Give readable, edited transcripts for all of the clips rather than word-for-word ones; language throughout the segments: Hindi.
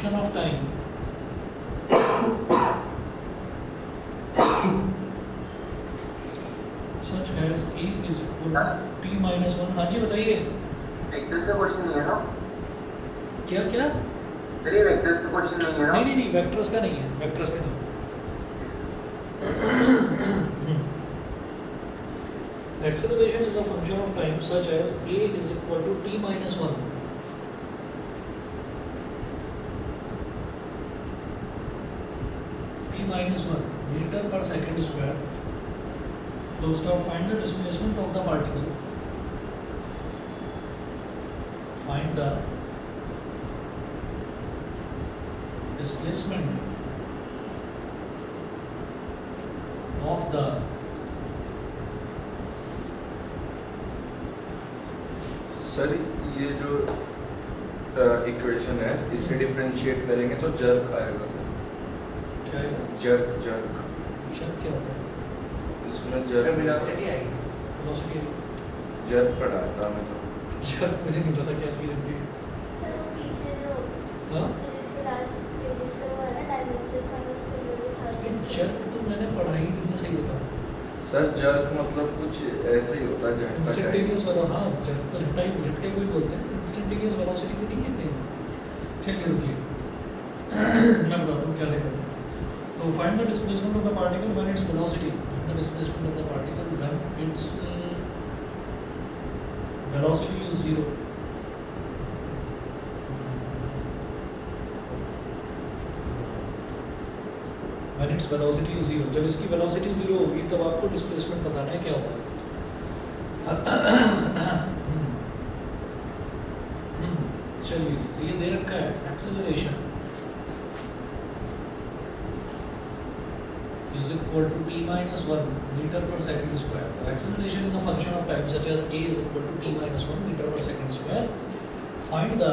function of time such as a is equal to t minus 1। हाँ जी बताइए। वेक्टर्स का क्वेश्चन नहीं है ना? क्या क्या? अरे वेक्टर्स का क्वेश्चन नहीं है ना? नहीं, वेक्टर्स का नहीं है, वेक्टर्स का नहीं। Acceleration is a function of time such as a is equal to t minus 1। t minus 1 meter per second square। Full stop. Find the displacement of the particle। Find the displacement of the sir ये जो इक्वेशन है इसे डिफरेंशिएट करेंगे तो जर्क आएगा। क्या आएगा? जर्क शर्त क्या होता है? इसमें जर्क वेलोसिटी आएगी। वेलोसिटी जर्क पढ़ा था मैं तो। शर्त मुझे नहीं पता क्या चीज़ होती है। सर वो पीछे जो हाँ? जिसके लास्ट पेज पे वो है ना डायमेंशंस वाला उसके लिए वो था। लेकिन शर्त तो मैंने पढ़ा ही नहीं है, सही बताओ। सर जर्क मतलब कुछ ऐसा ही होता है झटका टाइप। इंस्टेंटेनियस वाला, हाँ जर्क तो झटके कोई बोलते हैं, इंस्टेंटेनियस वेलोसिटी तो नहीं है कहीं। चलिए रुकिए मैं बताता हूँ कैसे करना। तो find the displacement of the particle when its velocity. The displacement of the particle when its velocity is 0। When its velocity is 0, जब इसकी वेलोसिटी 0 होगी तब आपको डिस्प्लेसमेंट बताना है क्या होगा। चलिए तो ये दे रखा है acceleration is equal to t minus 1 meter per second square। Acceleration is a function of time such as a is equal to t minus 1 meter per second square। Find the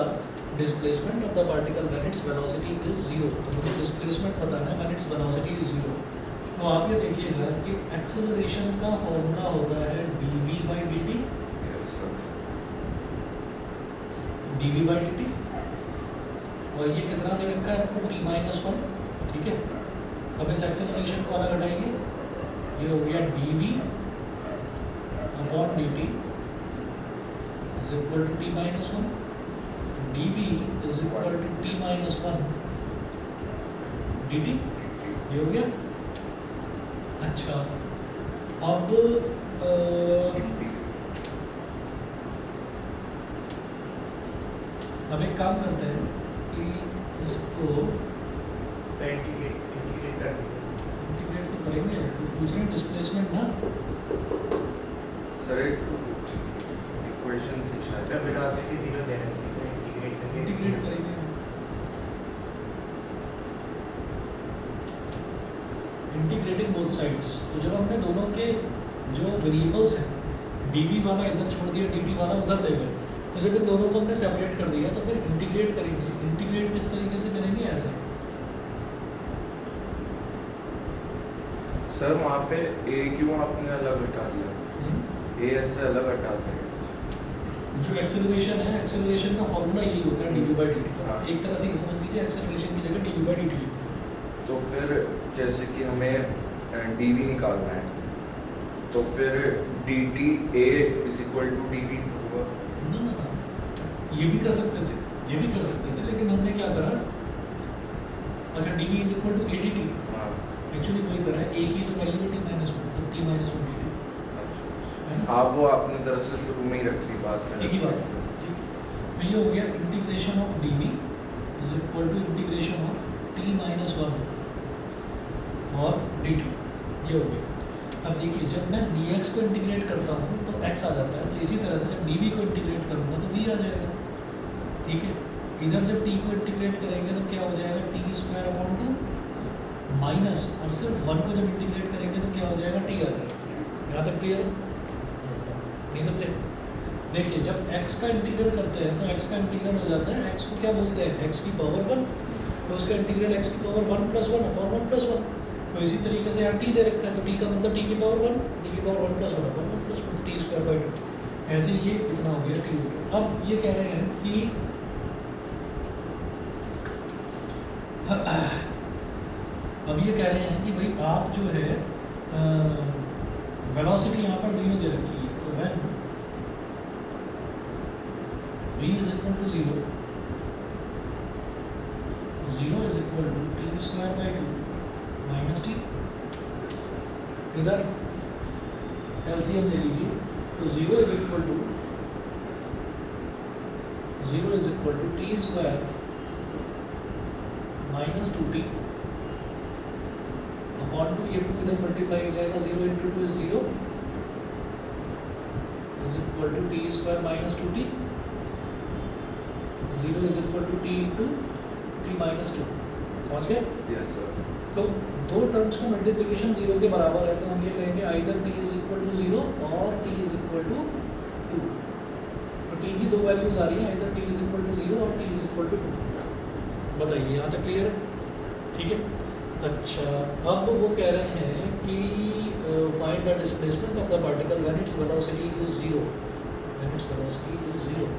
displacement of the particle when its velocity is 0। तो मुझे displacement बताना है when its velocity is 0। तो आप ये देखिएगा कि acceleration का फॉर्मूला होता है dv by dt। dv by dt और ये कितना दे रखा है आपको t minus 1। ठीक है, अब इस एक्सेलरेशन को अलग हटाएंगे, ये हो गया dv upon dt is equal to t minus 1। dv is equal to t minus 1 dt, ये हो गया। अच्छा अब एक काम करते हैं कि इसको इंटीग्रेट तो करेंगे। पूछ रहे हैं डिस्प्लेसमेंट ना। सर एक इक्वेशन थी शायद। वेलोसिटी 0 दे रहे हैं, इंटीग्रेट करेंगे। Integrating both sides. तो जब हमने दोनों के जो वेरिएबल्स हैं dv वाला इधर छोड़ दिया, dt वाला उधर दे गए, तो जब इन दोनों को हमने सेपरेट कर दिया तो फिर इंटीग्रेट करेंगे। इंटीग्रेट किस तरीके से करेंगे? ऐसे। सर वहाँ पे a क्यों आपने अलग हटा दिया? a ऐसे अलग हटाते हैं। जो एक्सेलरेशन है, एक्सेलरेशन का फॉर्मूला यही होता है dv by dt। तो हाँ। एक तरह से ये समझ लीजिए एक्सेलरेशन की जगह dv by dt लिखते हैं। तो फिर जैसे कि हमें dv निकालना है तो फिर dt a is equal to dv होगा। ना ना ना, ये भी कर सकते थे, ये भी कर सकते थे, लेकिन हमने क्या करा, अच्छा dv is equal to adt, हाँ एक्चुअली वही करा है। a की तो वैल्यू है t माइनस 1, तो t माइनस 1 dt है ना। आप वो आपने दरअसल शुरू में ही रखी बात है। एक ही बात है, ठीक है। तो ये हो गया integration of dv is equal to integration of t minus 1 और dt, ये हो गया। अब देखिए जब मैं dx को इंटीग्रेट करता हूँ तो x आ जाता है, तो इसी तरह से जब dv को इंटीग्रेट करूँगा तो v आ जाएगा। ठीक है, इधर जब t को इंटीग्रेट करेंगे तो क्या हो जाएगा, t स्क्वायर अपॉन 2 माइनस, और सिर्फ 1 को जब इंटीग्रेट करेंगे तो क्या हो जाएगा, t आ जाएगा। यहाँ तक क्लियर है? नहीं समझे? देखिए जब x का इंटीग्रल करते हैं तो x का इंटीग्रल हो जाता है, x को क्या बोलते हैं, x की पावर 1, तो उसका इंटीग्रल x की पावर 1 प्लस 1 अपॉन 1 प्लस 1। तो इसी तरीके से यहाँ t दे रखा है, तो t का मतलब t की पावर 1, t की पावर 1 प्लस 1 अपॉन 1 प्लस 1, तो t स्क्वायर बाई 2। ऐसे ये इतना हो गया, t हो गया। अब ये कह रहे हैं कि अब ये कह रहे हैं कि भाई आप जो है वेलोसिटी यहाँ पर 0 दे रखी है, तो when v is equal to 0 is equal to T square by 2 minus T. इधर एलसीएम ले लीजिए, तो 0 is equal to T square minus 2t upon 2, ये 2 इधर मल्टीप्लाई हो जाएगा, 0 into 2 is 0 is equal to T square minus 2t, 0 is equal to T into T minus 2। समझ गए? Yes sir. तो दो टर्म्स का मल्टीप्लिकेशन 0 के बराबर है, तो हम ये कहेंगे either t is equal to 0 और t इज इक्वल टू 2। तो t की दो वैल्यूज आ रही हैं, either t is equal to 0 और t इज इक्वल टू 2। बताइए यहाँ तक क्लियर है? ठीक है। अच्छा, अब वो कह रहे हैं कि find the displacement of the particle when its velocity is 0, when its velocity is 0।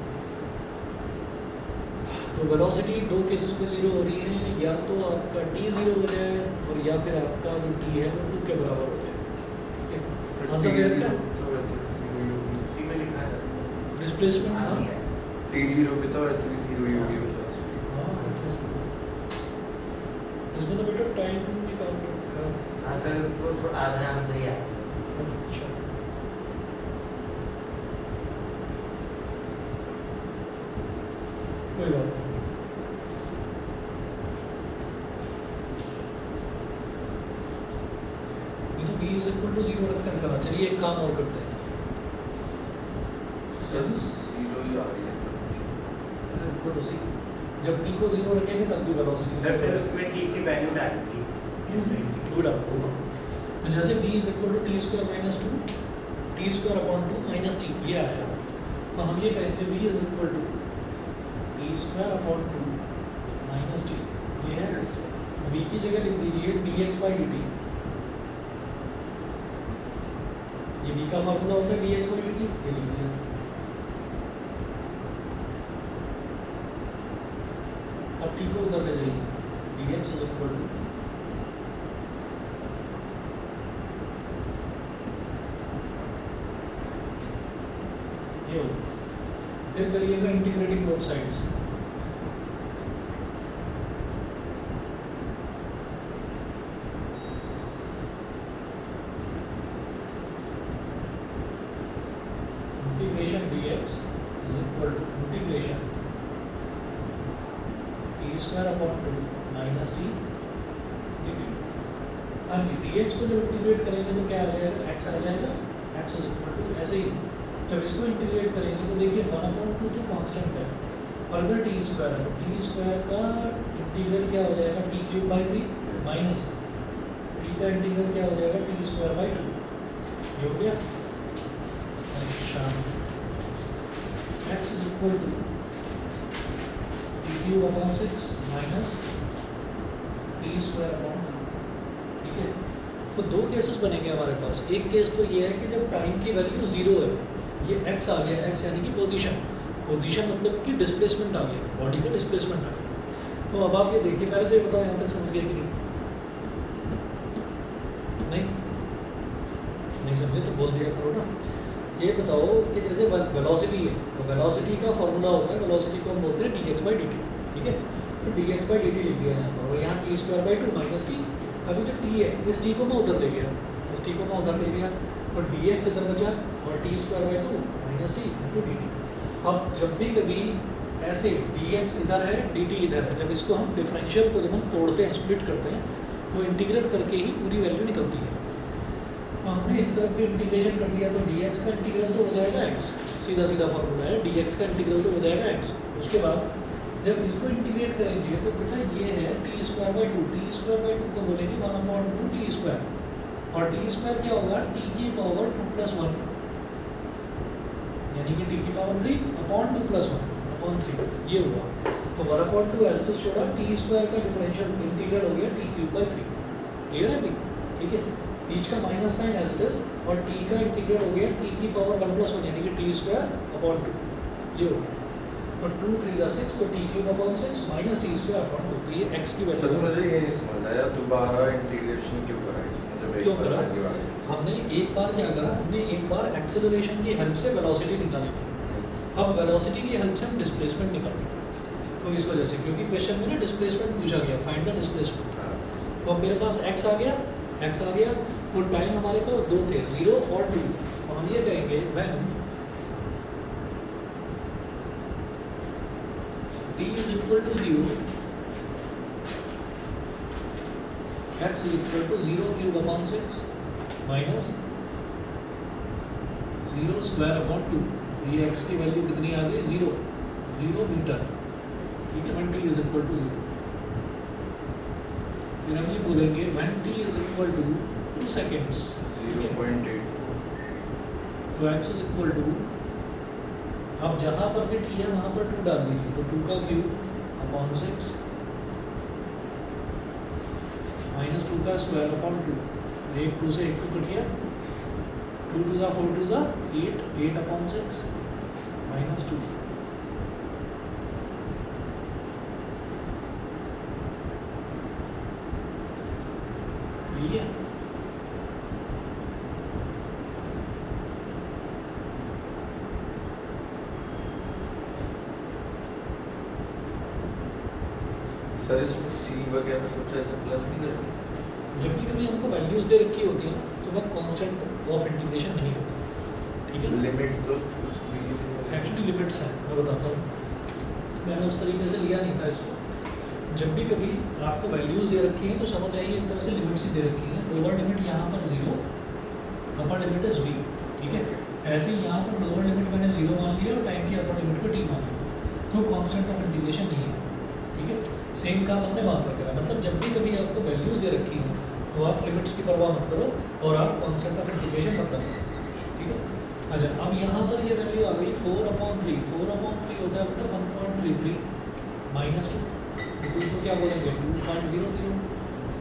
तो वेलोसिटी दो केसेस में 0 हो रही है, या तो आपका t 0 हो जाए और या फिर आपका जो t है वो 2 के बराबर हो जाए। ठीक है, आंसर क्लियर क्या? उसी में लिखा है डिस्प्लेसमेंट हाँ हाँ ये है। T0 पे तो ऐसे भी 0 ही होगी वेलोसिटी। इसमें तो बेटा टाइम भी काउंट होगा। हाँ सर, वो थोड़ा आधा आंसर ही है। अच्छा, कोई बात नहीं। ये तो v इज इक्वल टू 0 रखकर करा। चलिए एक काम और करते हैं। सर 0 ही आ रही है अरे रुको तो सही, जब t को 0 रखेंगे तब भी वेलोसिटी सर फिर उसमें t की वैल्यू डाली थी इसमें। गुड अप होगा। तो जैसे v is equal to T square minus 2, T square upon 2 minus T, ये आया। तो हम ये कहेंगे v is equal to T square upon 2 minus T, ये है। v की जगह लिख दीजिए dx बाई dt। ये v का फॉर्मूला होता है dx बाई dt, ये लिख दीजिए। अब t को उधर ले जाइए, dx इज इक्वल टू ये हो। फिर करिएगा integrating both sides. Integration dx is equal to integration T square upon 2 minus T dt। हाँ जी, dx को जब इंटीग्रेट करेंगे तो क्या आ जाएगा, x आ जाएगा। x इज इक्वल टू ऐसे ही जब इसको इंटीग्रेट करेंगे तो देखिए 1/2 तो कांस्टेंट है, और इधर टी स्क्वायर है, तो टी स्क्वायर का इंटीग्रल क्या हो जाएगा, T cube by 3 minus T का इंटीग्रल क्या हो जाएगा, टी स्क्वायर बाई 2। ये हो गया। अच्छा, x is equal to T cube upon 6 minus T square upon 2। ठीक है, तो दो केसेस बनेंगे हमारे पास। एक केस तो ये है कि जब टाइम की वैल्यू 0 है, ये x आ गया, x यानी कि पोजीशन मतलब कि डिस्प्लेसमेंट आ गया, बॉडी का डिस्प्लेसमेंट आ गया। तो अब आप ये देखिए, पहले तो ये बताओ यहाँ तक समझ गए कि नहीं समझे तो बोल दिया करो ना। ये बताओ कि जैसे वेलोसिटी है, तो वेलोसिटी का फॉर्मूला होता है, वेलोसिटी को हम बोलते हैं dx बाई dt। ठीक है, तो dx बाई dt लिख दिया यहाँ पर, और यहाँ T square by 2 minus T. अभी जो t है, इस t को मैं उधर ले गया, इस t को मैं उधर ले गया, और dx इधर बचा, और T square by 2 minus T into dt। अब जब भी कभी ऐसे dx इधर है, dt इधर है, जब इसको हम डिफरेंशियल को जब हम तोड़ते हैं, स्प्लिट करते हैं, तो इंटीग्रेट करके ही पूरी वैल्यू निकलती है। तो हमने इस तरफ भी इंटीग्रेशन कर दिया, तो dx का इंटीग्रल तो हो जाएगा x, सीधा सीधा फॉर्मूला है, dx का इंटीग्रल तो हो जाएगा x। उसके बाद जब इसको इंटीग्रेट करेंगे तो बेटा ये है T square by 2, T square by 2 को बोलेंगे 1/2 टी स्क्वायर, और टी स्क्वायर क्या होगा, टी की पावर 2 प्लस 1, यानी कि टी की पावर 3 अपॉन 2 प्लस 1 अपॉन 3, ये हुआ। तो 1/2 एज इट इज छोड़ा, टी स्क्वायर का डिफरेंशियल इंटीग्रल हो गया टी क्यूब बाई 3। क्लियर है अभी? ठीक है, बीच का minus sign as it is, और टी का इंटीग्रल हो गया टी की पावर 1 प्लस 1 यानी कि टी स्क्वायर अपॉन 2, ये हो गया। तो 2 3 जा 6 तो t cube upon 6 minus T square upon 2 तो ये x की सर वैल्यू मुझे ये नहीं समझ आया दोबारा इंटीग्रेशन क्यों करा इसमें जब एक क्यों बार करा? value आ गई? हमने एक बार क्या करा, हमने एक बार एक्सेलरेशन की हेल्प से वेलोसिटी निकाली थी। अब वेलोसिटी की हेल्प से हम डिस्प्लेसमेंट निकाल रहे हैं। तो इस वजह से, क्योंकि क्वेश्चन में ना डिस्प्लेसमेंट पूछा गया, फाइंड द डिस्प्लेसमेंट। हाँ। तो अब मेरे पास x आ गया, तो टाइम हमारे पास दो थे, 0 और 2। और हम ये कहेंगे when t is equal to 0, x is equal to 0 cube upon 6 minus 0 square upon 2। ये x की वैल्यू कितनी आ गई? 0 मीटर। ठीक है, when t is equal to 0। फिर हम ये बोलेंगे when t is equal to 2 seconds। ठीक है, 0.84 तो x is equal to, अब जहाँ पर भी t है वहाँ पर 2 डाल दीजिए, तो 2 का क्यूब अपॉन 6 माइनस 2 का स्क्वायर अपॉन 2। एक 2 से 1 को कट गया, 2 2 जा 4 2 जा 8 अपॉन 6 माइनस 2। यही है। सर इसमें सी वगैरह कुछ ऐसे प्लस नहीं करते? जब भी कभी हमको वैल्यूज दे रखी होती है ना, तो वह कांस्टेंट ऑफ इंटीग्रेशन नहीं होता। ठीक है ना, लिमिट तो कुछ दी नहीं है। एक्चुअली लिमिट्स हैं, मैं बताता हूँ। मैंने उस तरीके से लिया नहीं था इसको। जब भी कभी आपको वैल्यूज दे रखी हैं तो समझ जाइए एक तरह से लिमिट्स ही दे रखी हैं। लोअर लिमिट यहाँ पर 0, अपर लिमिट इज v। ठीक है, ऐसे ही यहाँ पर लोअर लिमिट मैंने 0 मान लिया और टाइम की अपर लिमिट को t मान लिया, तो कांस्टेंट ऑफ इंटीग्रेशन नहीं है। ठीक है, सेम काम हमने वहाँ पर करा। मतलब जब भी कभी आपको वैल्यूज दे रखी हैं तो आप लिमिट्स की परवाह मत करो और आप कांस्टेंट ऑफ इंटीग्रेशन मत लगाओ। ठीक है, अच्छा अब यहाँ पर ये वैल्यू आ गई 4/3। 4/3 होता है बेटा 1.33 माइनस 2, तो इसको क्या बोलेंगे 2.00।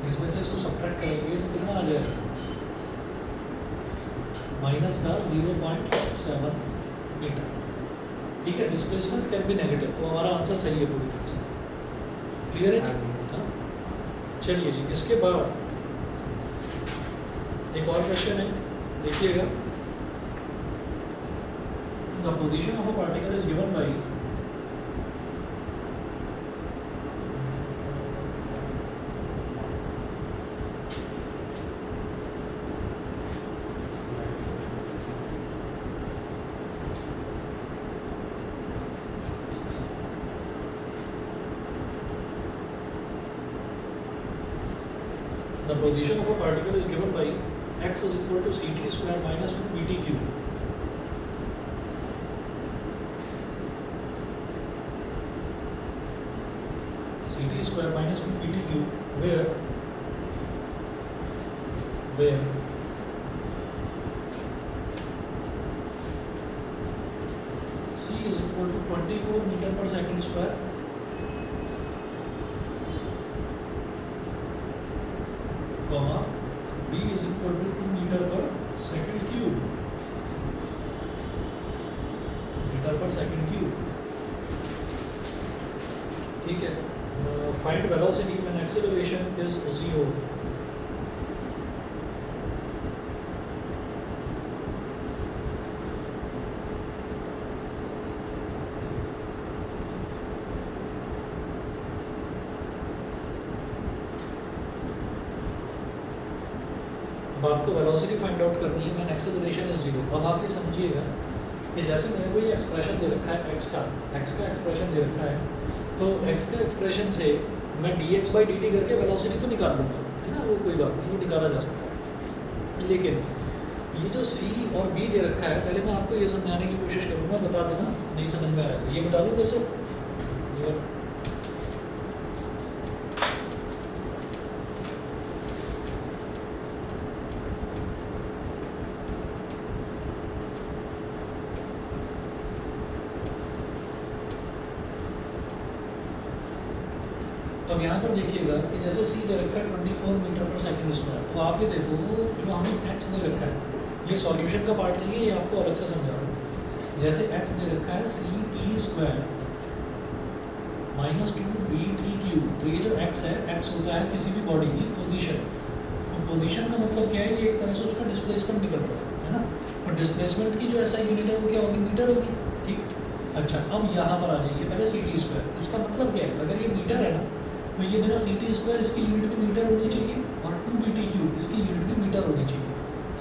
इसमें से इसको सब्ट्रैक्ट करेंगे तो कितना आ जाएगा? माइनस का 0.67 मीटर। ठीक है, डिस्प्लेसमेंट कैन बी नेगेटिव, तो हमारा आंसर सही है पूरी तरह से। क्लियर है जी? हाँ, चलिए जी, इसके बाद एक और क्वेश्चन है, देखिएगा। The position of a particle is given by the position of a particle is given by x is equal to ct square minus 2 pt cube। ct square minus 2 pt cube where c is equal to 24 meter per second square comma b is equal to 2 meter per second cube, meter per second cube। ठीक है, find velocity when acceleration is 0। अब आपको वेलोसिटी फाइंड आउट करनी है व्हेन एक्सेलरेशन इज 0। अब आप ये समझिएगा कि जैसे मेरे को ये एक्सप्रेशन दे रखा है x का एक्सप्रेशन दे रखा है, तो x का एक्सप्रेशन से मैं dx/dt करके वेलोसिटी तो निकाल लूँगा, है ना, वो कोई बात नहीं, वो निकाला जा सकता है। लेकिन ये जो c और b दे रखा है, पहले मैं आपको ये समझाने की कोशिश करूँगा, बता देना नहीं समझ में आया तो ये बता दूँ कैसे। ये तो अब यहाँ पर देखिएगा कि जैसे c दे रखा है 24 मीटर पर सेकंड स्क्वायर, तो आप ये देखो जो हमें x दे रखा है, ये सॉल्यूशन का पार्ट नहीं है, ये आपको अलग से समझा रहा हूँ। जैसे x दे रखा है ct square minus two D T Q. तो ये जो x है, x होता है किसी भी बॉडी की पोजीशन। तो पोजीशन का मतलब क्या है, ये एक तरह से उसका डिस्प्लेसमेंट निकल रहा है ना। और डिस्प्लेसमेंट की जो ऐसा यूनिट है वो क्या होगी, मीटर होगी। ठीक, अच्छा अब यहाँ पर आ जाइए पहले सी टी स्क्वायर। इसका मतलब क्या है, अगर ये मीटर है ना तो ये मेरा सी टी स्क्वायर इसकी यूनिट भी मीटर होनी चाहिए और टू बी टी क्यू इसकी यूनिट भी मीटर होनी चाहिए।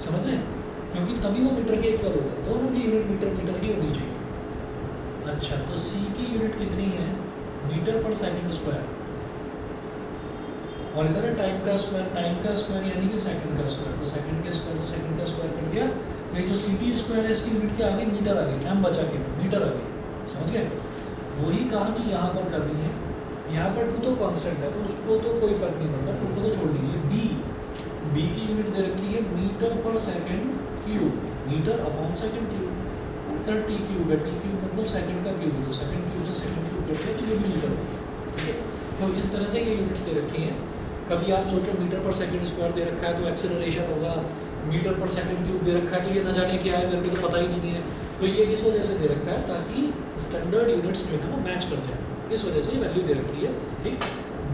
समझ रहे हैं, क्योंकि तभी वो मीटर के इक्वल होगा, दोनों की यूनिट मीटर मीटर ही होनी चाहिए। अच्छा तो सी की यूनिट कितनी है, मीटर पर सेकंड स्क्वायर। और इधर है टाइम का स्क्वायर यानी कि सेकंड का स्क्वायर। तो सेकंड के स्क्वायर से सेकंड का स्क्वायर कर दिया। ये जो सी टी स्क्वायर है इसकी यूनिट क्या आ गई, मीटर आ गई, एम बचा के मीटर आ गई। समझ गए, वही कहानी यहाँ पर करनी है। यहाँ पर टू तो कांस्टेंट है तो उसको तो कोई फर्क नहीं पड़ता, टू को तो छोड़ दीजिए। बी की यूनिट दे रखी है मीटर पर second cube, metre upon second cube. इधर टी क्यूब है, टी क्यूब मतलब सेकंड का क्यूब है, तो सेकंड क्यूब से सेकंड क्यूब करते हैं तो ये भी मीटर होगा। ठीक है, तो इस तरह से ये यूनिट्स दे रखी हैं। कभी आप सोचो मीटर पर सेकंड स्क्वायर दे रखा है तो एक्सेलरेशन होगा, मीटर पर सेकंड क्यूब दे रखा है तो ये न जाने क्या है, मेरे को तो पता ही नहीं है। तो ये इस वजह से दे रखा है ताकि स्टैंडर्ड यूनिट्स जो है वो मैच कर जाए, इस वजह से ये वैल्यू दे रखी है। ठीक,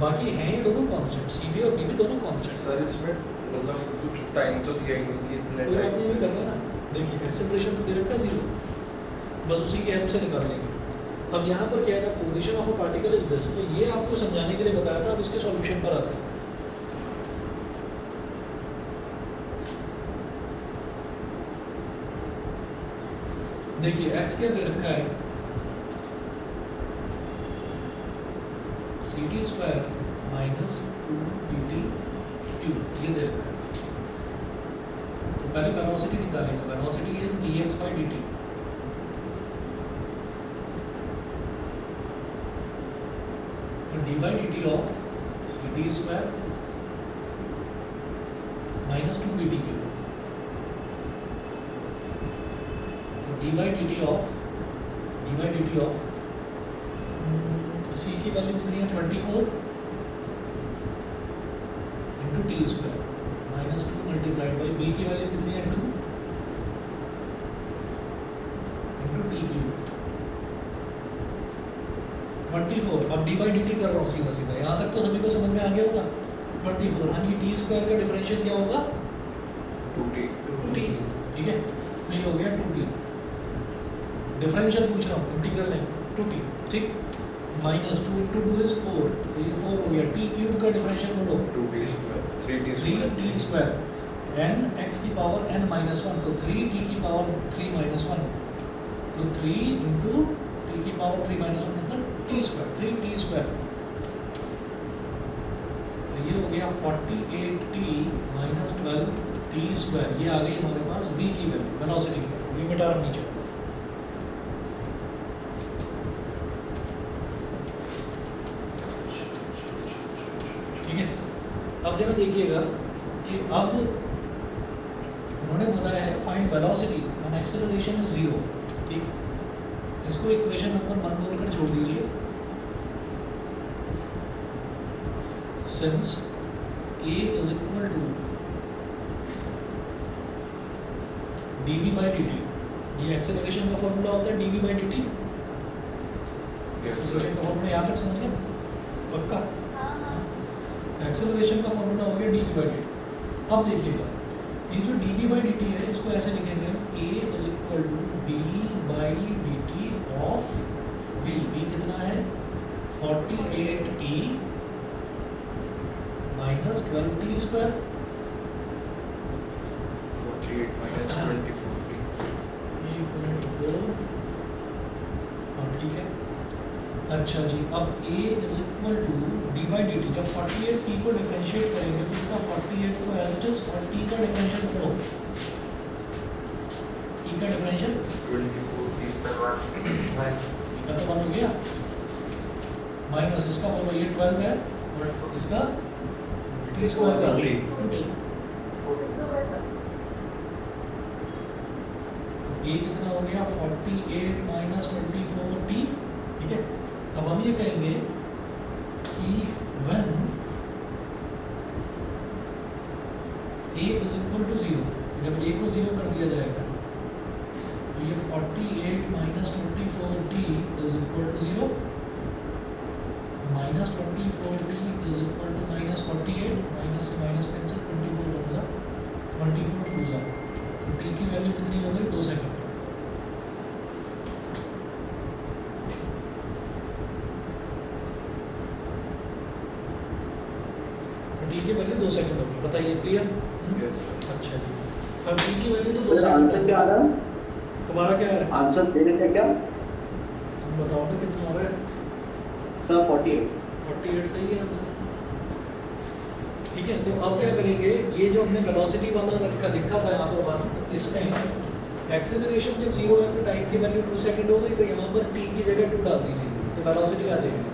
बाकी हैं ये दोनों कांस्टेंट, सी बी और डी बी दोनों कांस्टेंट। सर इसमें मतलब कुछ टाइम तो दिया ही नहीं कि इतने कोई बात टाइम नहीं, भी कर रहे हैं ना। देखिए एक्सेलरेशन तो दे रखा है 0, बस उसी की हेल्प से निकाल लेंगे। अब यहाँ पर क्या है, position of a particle is this. तो ये आपको समझाने के लिए बताया था, अब इसके सॉल्यूशन पर आते हैं। देखिए x क्या दे रखा है, C T square minus two D T cube, ये दे रखा है। तो पहले वेलोसिटी निकालेंगे, velocity is D X by D T. तो D by D T of C T square minus two D T cube, D by D T of C की वैल्यू कितनी है 24 into T square minus two multiplied by B की वैल्यू कितनी है 2 इंटू टी क्यूब 24। अब डी बाई डी टी कर रहा हूँ सीधा सीधा, यहाँ तक तो सभी को समझ में आ गया होगा। 24, हाँ जी, टी स्क्वायर का डिफरेंशियल क्या होगा 2t। 2t। ठीक है, तो ये हो गया 2t। डिफरेंशियल पूछ रहा हूँ, इंटीग्रल नहीं, 2t। ठीक, माइनस 2 इंटू 2 इज 4, तो ये 4 हो गया। टी क्यूब का डिफरेंशियल बोलो 2t square 3t square 3t square N X की पावर n माइनस 1, तो 3t की पावर 3 माइनस 1, तो 3 इंटू टी की पावर 3 माइनस 1 मतलब टी स्क्वायर, 3t स्क्वायर। तो ये हो गया 48t माइनस 12t स्क्वायर। ये आ गई हमारे पास v की वैल्यू, वेलोसिटी की वैल्यू। ये मिटा रहा नीचे। ठीक है, अब जरा देखिएगा कि अब उन्होंने बोला है find velocity when acceleration is 0। ठीक, इसको इक्वेशन नंबर 1 बोलकर छोड़ दीजिए। Since a is equal to dv by dt, ये एक्सेलरेशन का फॉर्मूला होता है dv बाई dt। एक्सेलरेशन का फॉर्मूला यहाँ तक समझ गए पक्का? हाँ हाँ एक्सेलरेशन का फॉर्मूला हो गया dv बाई dt। अब देखिएगा ये जो dv बाई dt है इसको ऐसे लिखेंगे a is equal to d by dt of v। v कितना है 48t minus 12t square 48 minus 24t। एक मिनट रुको। हाँ ठीक है, अच्छा जी। अब a is equal to D by D T, जब 48t को डिफरेंशिएट करेंगे तो इसका 48 को एज इट इज और t का डिफरेंशियल करो, t का डिफरेंशियल 24t खत्म हो गया, माइनस इसका बोलो ये 12 है और इसका टी स्क्वायर का 2t। ये कितना हो गया 48 माइनस 24t। ठीक है, अब हम ये कहेंगे कि when a is equal to 0, जब a को 0 कर दिया जाएगा तो ये 48 minus 24t is equal to 0। Minus 24t is equal to minus 48, minus से माइनस कैंसिल, 24 बन जा 24 टू जा, तो टी की वैल्यू कितनी हो गई 2 सेकंड। तो टी की वैल्यू 2 सेकंड होगी, बताइए क्लियर? Yes. अच्छा जी, अब टी की वैल्यू तो 2 सर सेकंड आंसर क्या आ रहा है? तुम्हारा क्या है? आंसर दे देते क्या? तुम बताओ ना कितना आ रहा है? सर 48। 48 सही है आंसर। ठीक है, तो अब क्या करेंगे, ये जो हमने वेलोसिटी वाला रखा लिखा था यहाँ पर 1, इसमें एक्सेलरेशन जब 0 है तो टाइम की वैल्यू 2 सेकंड हो गई, तो यहाँ पर t की जगह 2 डाल दीजिए तो वेलोसिटी आ जाएगी।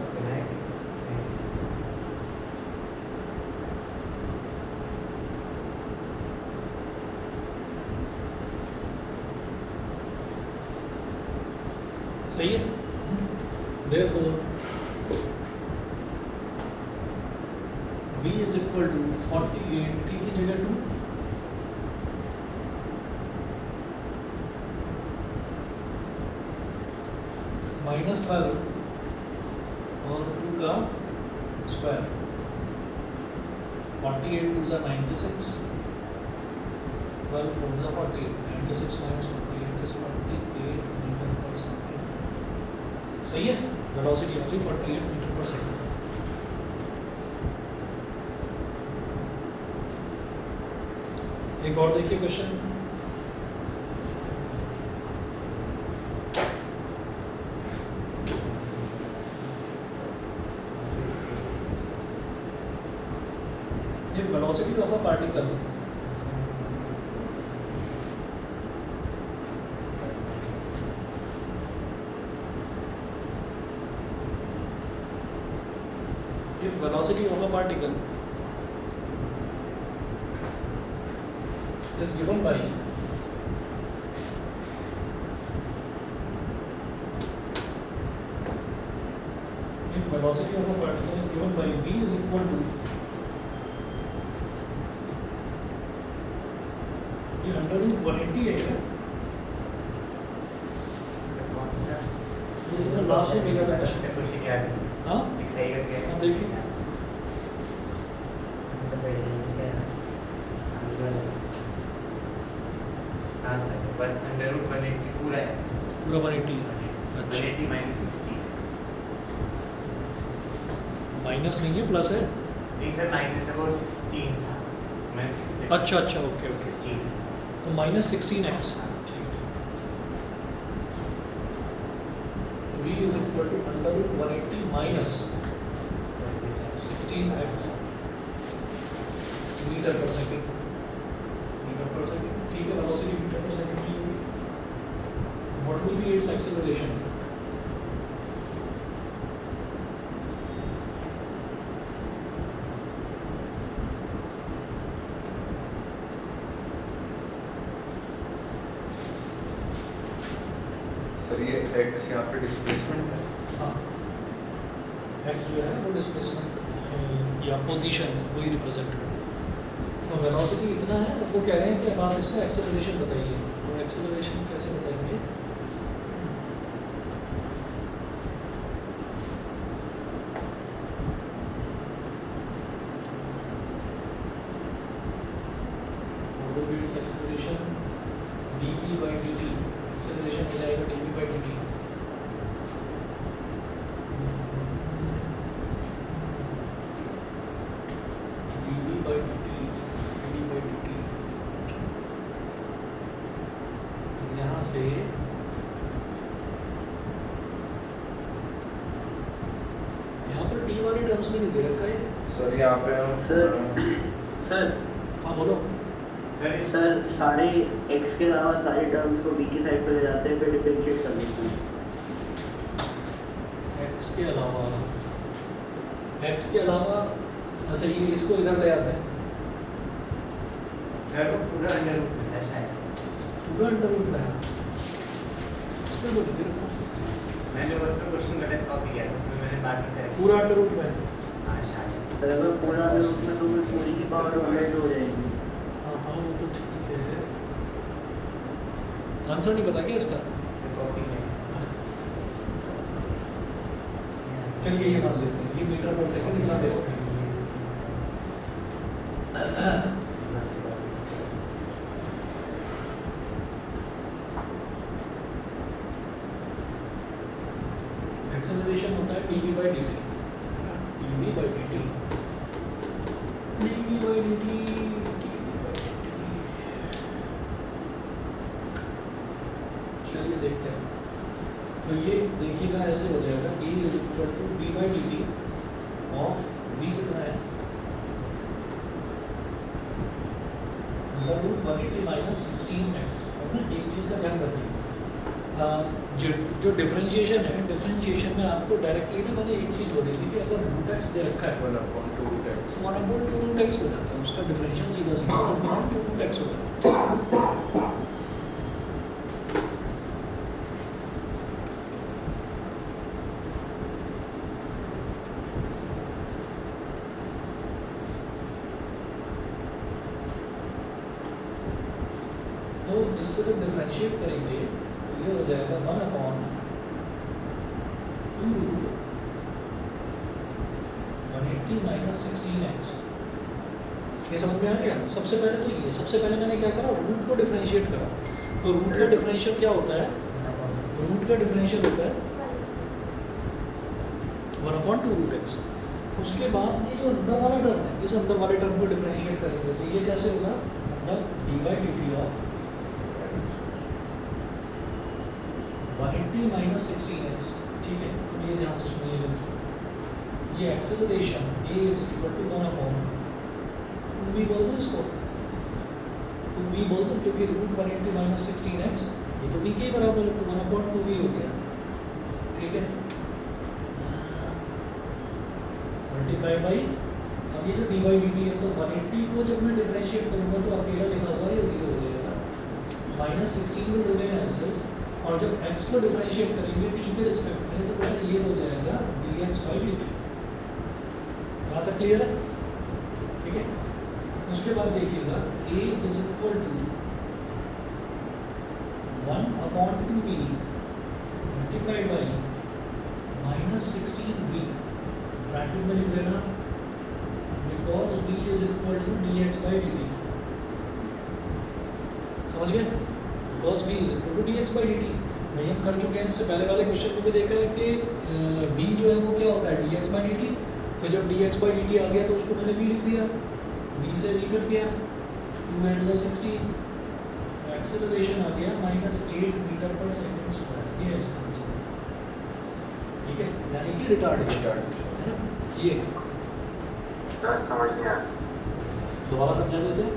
सही है, therefore v is equal to 48, t की जगह 2, माइनस 12 और 2 का स्क्वायर, 48 2 ज़ा 96, 12 4 ज़ा 48, 96 minus 48 is 48 मीटर पर सेकेंड। सही है, वेलोसिटी आ गई 48 मीटर पर सेकेंड। एक और देखिए क्वेश्चन, ये velocity of a particle if velocity of a particle is given by velocity of a particle is given by v is equal to ये अंडर रूट 180 है क्या? ये तो लास्ट में मिला था क्वेश्चन। क्वेश्चन क्या है? हाँ दिखाइएगा क्या है? हाँ, देखिए। हाँ सर, वन अंडर रूट 180 पूरा है। पूरा 180 है। अच्छा 180 माइनस 60। माइनस नहीं है, प्लस है। नहीं सर, माइनस है वो 16 था। मैंने 6 अच्छा अच्छा, ओके ओके, 16। तो minus 16x v is equal to under root 180 minus 16x metre पर सेकंड। मीटर पर सेकंड, ठीक है, वेलोसिटी मीटर पर सेकंड की होगी। What will be its acceleration? Sir ये x यहाँ पे डिस्प्लेसमेंट है। हाँ, x जो है वो डिस्प्लेसमेंट या पोजीशन वही रिप्रेजेंट करता है। तो वेलोसिटी इतना है, वो कह रहे हैं कि अब आप इससे एक्सेलरेशन बताइए। तो एक्सेलरेशन कैसे बताएंगे? Acceleration dv by dt, acceleration मिल जाएगा dv by dt। dv by dt, dv by dt, यहाँ से यहाँ पर t वाले टर्म्स में नहीं दे रखा है। सर यहाँ पे हम सर हाँ बोलो। सर सारे x के अलावा सारे टर्म्स को b की साइड पे ले जाते हैं, फिर डिफरेंशिएट कर देते हैं। x के अलावा अच्छा, ये इसको इधर ले आते हैं। सर वो पूरा अंडर रूट में है शायद। पूरा अंडर रूट में है, इसमें तो नहीं रखा। मैंने उसका क्वेश्चन गलत कॉपी किया था, इसमें मैंने बाद में करेक्ट। पूरा अंडर रूट में है। हाँ शायद। सर अगर पूरा रूप में तो फिर पूरी की पावर 100 हो जाएगी। हाँ हाँ, वो तो ठीक है। आंसर नहीं पता क्या इसका? कॉपी में। चलिए ये मान लेते हैं, ये मीटर पर सेकंड कितना दे रहा है। एक्सेलरेशन होता है dv by dt, dv by dt, dv by dt, dv by dt। चलिए देखते हैं, तो ये देखिएगा ऐसे हो जाएगा a is equal to d by dt of v कितना है, रूट 180 माइनस 16x। और ना एक चीज़ का ध्यान रखिए, जो डिफरेंशिएशन है, डिफरेंशिएशन में आपको डायरेक्टली ना मैंने एक चीज़ बोली थी कि अगर रूट एक्स दे रखा है 1/2 रूट एक्स, 1/2 रूट एक्स हो जाता है, उसका डिफरेंशियल सीधा सीधा 1/2 रूट एक्स हो जाता है। तो इसको जब डिफरेंशिएट करेंगे तो ये हो जाएगा 1/2 रूट 180 माइनस 16x। ये समझ में आ गया। सबसे पहले तो ये, सबसे पहले मैंने क्या करा, रूट को डिफरेंशिएट करा। तो रूट का डिफरेंशियल क्या होता है, रूट का डिफरेंशियल होता है 1/2 रूट एक्स। उसके बाद ये जो अंदर वाला टर्म है, इस अंदर वाले टर्म को डिफरेंशिएट करेंगे तो ये कैसे होगा, मतलब d by D T of 180 minus 16x। ठीक है, तो ये ध्यान से सुनिए, ये acceleration a is equal to 1/2v बोल दो इसको, तो v बोल दो क्योंकि रूट 180 माइनस 16x ये तो v के ही बराबर है, तो 1/2v हो गया। ठीक है, मल्टीप्लाई बाई, अब ये जो डी बाई डी टी है, तो 180 को जब मैं डिफरेंशिएट करूँगा तो अकेला लिखा हुआ ये 0 हो जाएगा, माइनस 16 में डोमेन एज इट इज। और जब x को डिफरेंशिएट करेंगे t के रिस्पेक्ट में तो बेटा ये हो जाएगा dx by dt। यहाँ तक क्लियर है? ठीक है, उसके बाद देखिएगा a is equal to 1/2v multiplied by minus 16v, bracket में लिख देना, because v is equal to dx by dt। समझ गए? Because v is equal to dx by dt। वही हम कर चुके हैं, इससे पहले वाले क्वेश्चन में भी देखा है कि v जो है वो क्या होता है, dx by dt। तो जब dx by dt आ गया तो उसको मैंने v लिख दिया, v से v कर दिया, 2 × 16, एक्सेलरेशन आ गया -8 मीटर पर सेकंड स्क्वायर। ये एक्सेलरेशन, ठीक है, यानी कि रिटार्डेशन है ना। ये समझ गया। दोबारा समझा देते हैं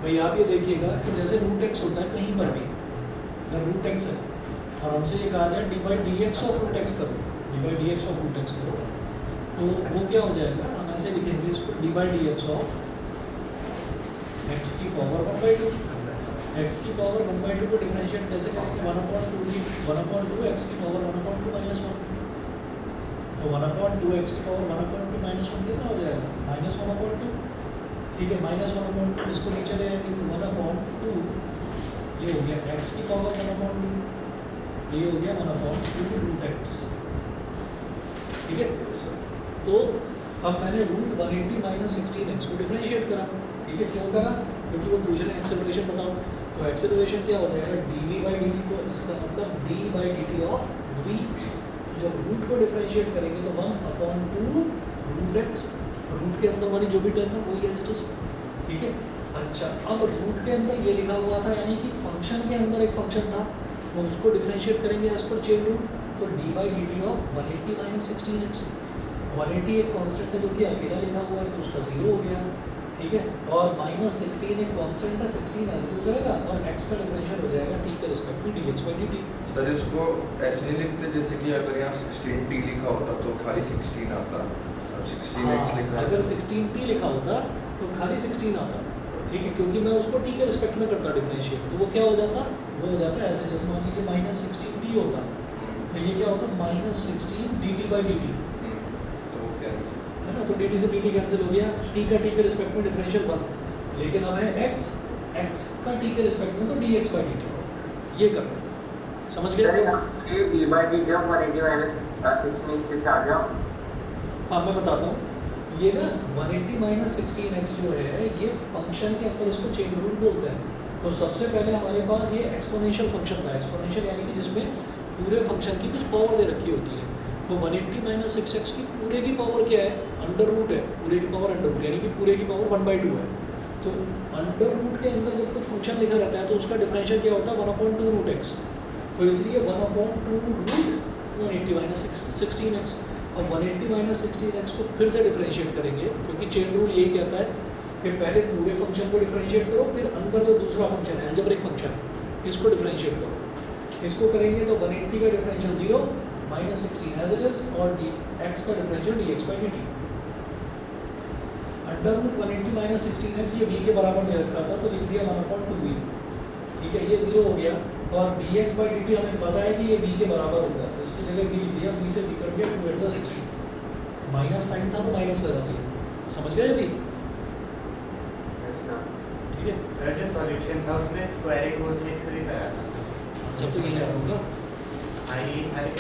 भाई। आप ये देखिएगा कि जैसे रूट एक्स होता है कहीं पर भी, अगर रूट एक्स है और हमसे ये कहा जाए D by D X of root X करो, D by D X of root X करो, तो वो क्या हो जाएगा, हम ऐसे लिखेंगे इसको, D by D X of x की पावर 1/2। एक्स की पावर 1/2 को डिफरेंशिएट कैसे करेंगे, 1/2 एक्स की पावर 1/2 माइनस 1, तो 1/2 एक्स की पावर 1/2 माइनस 1 कितना हो जाएगा, -1/2। ठीक है, -1/2 इसको नीचे ले आएंगे तो 1/2 ये हो गया x की पावर 1/2, ये हो गया 1/2 रूट एक्स। ठीक है, तो अब मैंने रूट 180 माइनस 16x को डिफरेंशिएट करा। ठीक है, क्यों करा, क्योंकि वो पूछ रहे हैं एक्सेलरेशन बताओ, तो एक्सेलरेशन क्या हो जाएगा, dv बाई dt, तो इसका मतलब d by dt of v। जब रूट को डिफरेंशिएट करेंगे तो 1/2 रूट एक्स, रूट के अंदर वाली जो भी टर्म है वही एज इट इज। ठीक है, अच्छा, अब रूट के अंदर ये लिखा हुआ था, यानी कि फंक्शन के अंदर एक फंक्शन था, तो उसको डिफरेंशिएट करेंगे एज पर चेन रूल, तो D by D T of 180 minus 16x। 180 एक कांस्टेंट है जो कि अकेला लिखा हुआ है तो उसका 0 हो गया। ठीक है, और -16 एक कांस्टेंट है, 16 एज इट इज रहेगा, और x का डिफरेंशियल हो जाएगा t के रिस्पेक्ट में dx by dt। सर इसको ऐसे नहीं लिखते जैसे कि अगर यहाँ 16t लिखा होता तो खाली 16 आता, और 16x लिखा अगर 16t लिखा होता तो खाली 16 आता। ठीक है, क्योंकि मैं उसको t के रिस्पेक्ट में करता डिफरेंशिएट, तो वो क्या हो जाता, वो हो जाता ऐसे, जैसे मान लीजिए -16t होता, तो ये क्या होता, -16 dt by dt, तो वो क्या है ना। तो dt से dt कैंसिल हो गया, t का t के रिस्पेक्ट में डिफरेंशियल 1, लेकिन अब है x का t के रिस्पेक्ट में तो dx by dt, ये कर रहे हैं। समझ गए? सर ये d by dt of 180 minus 16 से आ गया। हाँ मैं बताता हूँ, ये ना 180 माइनस 16x जो है ये फंक्शन के अंदर इसको चेन रूल बोलते हैं। तो सबसे पहले हमारे पास ये एक्सपोनेंशियल फंक्शन था, एक्सपोनेंशियल यानी कि जिसमें पूरे फंक्शन की कुछ पावर दे रखी होती है। तो 180 माइनस 6x की पूरे की पावर क्या है, अंडर रूट है, पूरे की पावर अंडर रूट यानी कि पूरे की पावर 1/2 है। तो अंडर रूट के अंदर जब कुछ फंक्शन लिखा रहता है तो उसका डिफरेंशियल क्या होता है, 1/2 रूट x। तो इसलिए 1/2 रूट 180 माइनस 16x। अब 180 माइनस 16x को फिर से डिफरेंशिएट करेंगे, क्योंकि चेन रूल यही कहता है कि पहले पूरे फंक्शन को डिफरेंशिएट करो, फिर अंदर जो दूसरा फंक्शन है अलजेब्रिक फंक्शन है इसको डिफरेंशिएट करो। इसको करेंगे तो 180 का differential 0 minus 16 as it is, और x का differential dx by dt। Under root 180 minus 16x ये v के बराबर दे रखा था तो लिख दिया 1/2v। ठीक है, ये 0 हो गया, और dx बाई dt हमें पता है कि ये v के बराबर होता है, तो इसकी जगह v लिख दिया, v से v कर दिया 2/16। माइनस साइन था तो माइनस लगा दिया, समझ गए अभी? ठीक है, सर जो सॉल्यूशन था उसमें स्क्वायरिंग रूट से एक्स भी करा था। सब तो यही आ रहा होगा। आई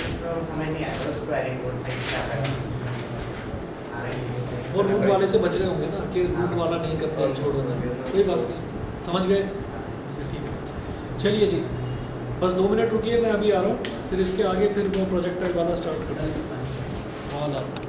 इसको समझ नहीं आया स्क्वायरिंग रूट से क्या करा। वो रूट वाले से बच रहे होंगे ना कि रूट वाला नहीं करते हैं, छोड़ो ना, कोई बात नहीं, समझ गए? ठीक है, चलिए जी, बस 2 मिनट रुकिए, मैं अभी आ रहा हूँ, फिर इसके आगे फिर वो प्रोजेक्टर वाला स्टार्ट करते हैं। कॉल आ रहा है।